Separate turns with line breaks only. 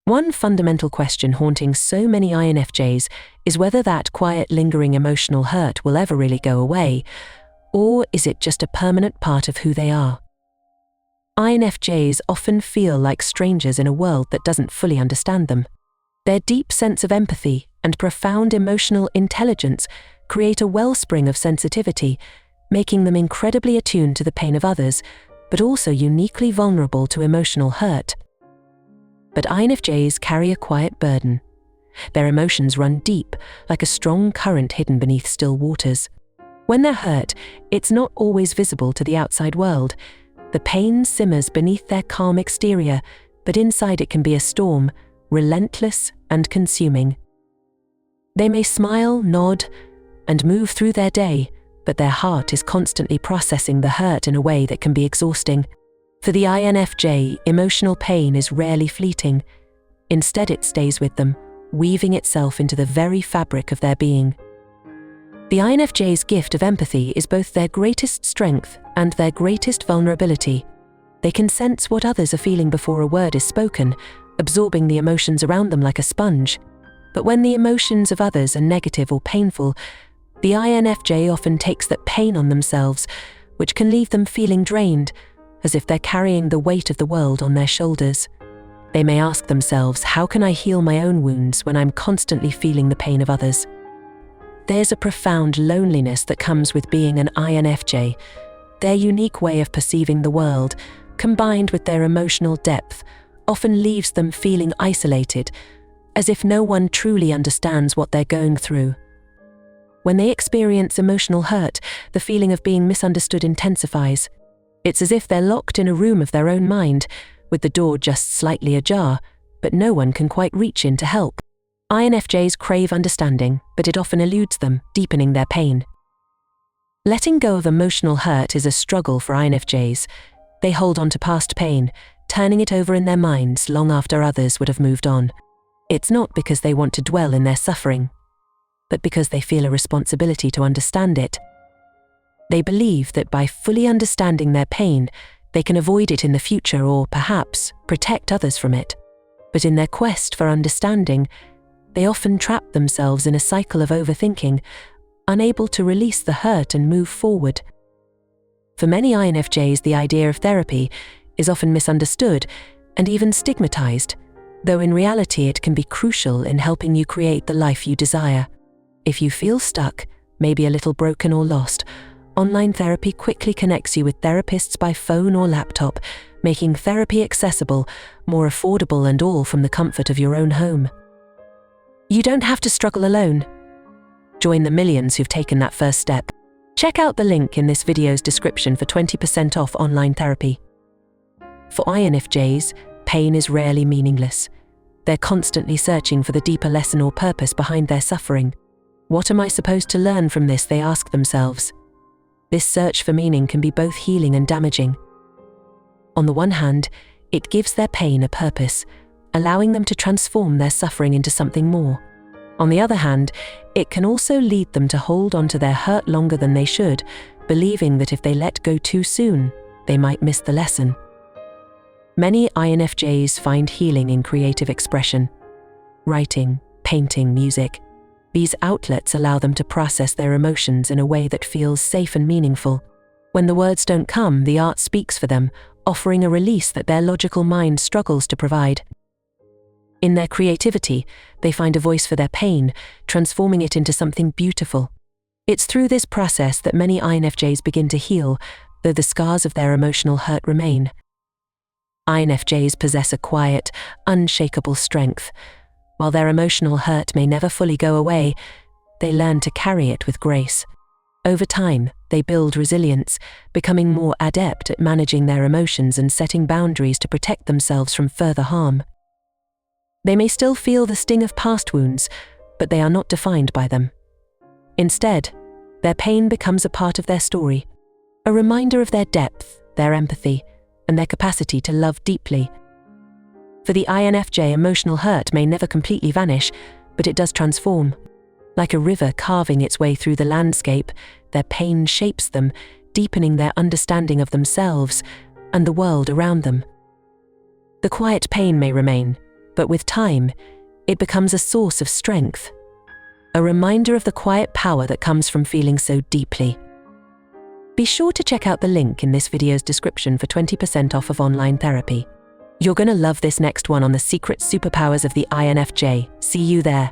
One fundamental question haunting so many INFJs is whether that quiet, lingering emotional hurt will ever really go away, or is it just a permanent part of who they are? INFJs often feel like strangers in a world that doesn't fully understand them. Their deep sense of empathy and profound emotional intelligence create a wellspring of sensitivity, making them incredibly attuned to the pain of others, but also uniquely vulnerable to emotional hurt. But INFJs carry a quiet burden. Their emotions run deep, like a strong current hidden beneath still waters. When they're hurt, it's not always visible to the outside world. The pain simmers beneath their calm exterior, but inside it can be a storm, relentless and consuming. They may smile, nod, and move through their day, but their heart is constantly processing the hurt in a way that can be exhausting. For the INFJ, emotional pain is rarely fleeting. Instead, it stays with them, weaving itself into the very fabric of their being. The INFJ's gift of empathy is both their greatest strength and their greatest vulnerability. They can sense what others are feeling before a word is spoken, absorbing the emotions around them like a sponge. But when the emotions of others are negative or painful, the INFJ often takes that pain on themselves, which can leave them feeling drained, as if they're carrying the weight of the world on their shoulders. They may ask themselves, how can I heal my own wounds when I'm constantly feeling the pain of others? There's a profound loneliness that comes with being an INFJ. Their unique way of perceiving the world, combined with their emotional depth, often leaves them feeling isolated, as if no one truly understands what they're going through. When they experience emotional hurt, the feeling of being misunderstood intensifies. It's as if they're locked in a room of their own mind, with the door just slightly ajar, but no one can quite reach in to help. INFJs crave understanding, but it often eludes them, deepening their pain. Letting go of emotional hurt is a struggle for INFJs. They hold on to past pain, turning it over in their minds long after others would have moved on. It's not because they want to dwell in their suffering, but because they feel a responsibility to understand it. They believe that by fully understanding their pain, they can avoid it in the future or, perhaps, protect others from it. But in their quest for understanding, they often trap themselves in a cycle of overthinking, unable to release the hurt and move forward. For many INFJs, the idea of therapy is often misunderstood and even stigmatized, though in reality it can be crucial in helping you create the life you desire. If you feel stuck, maybe a little broken or lost, online therapy quickly connects you with therapists by phone or laptop, making therapy accessible, more affordable, and all from the comfort of your own home. You don't have to struggle alone. Join the millions who've taken that first step. Check out the link in this video's description for 20% off online therapy. For INFJs, pain is rarely meaningless. They're constantly searching for the deeper lesson or purpose behind their suffering. What am I supposed to learn from this, they ask themselves. This search for meaning can be both healing and damaging. On the one hand, it gives their pain a purpose, allowing them to transform their suffering into something more. On the other hand, it can also lead them to hold on to their hurt longer than they should, believing that if they let go too soon, they might miss the lesson. Many INFJs find healing in creative expression. Writing, painting, music. These outlets allow them to process their emotions in a way that feels safe and meaningful. When the words don't come, the art speaks for them, offering a release that their logical mind struggles to provide. In their creativity, they find a voice for their pain, transforming it into something beautiful. It's through this process that many INFJs begin to heal, though the scars of their emotional hurt remain. INFJs possess a quiet, unshakable strength. While their emotional hurt may never fully go away, they learn to carry it with grace. Over time, they build resilience, becoming more adept at managing their emotions and setting boundaries to protect themselves from further harm. They may still feel the sting of past wounds, but they are not defined by them. Instead, their pain becomes a part of their story, a reminder of their depth, their empathy, and their capacity to love deeply. For the INFJ, emotional hurt may never completely vanish, but it does transform. Like a river carving its way through the landscape, their pain shapes them, deepening their understanding of themselves and the world around them. The quiet pain may remain, But with time, it becomes a source of strength, a reminder of the quiet power that comes from feeling so deeply. Be sure to check out the link in this video's description for 20% off of online therapy. You're going to love this next one on the secret superpowers of the INFJ. See you there.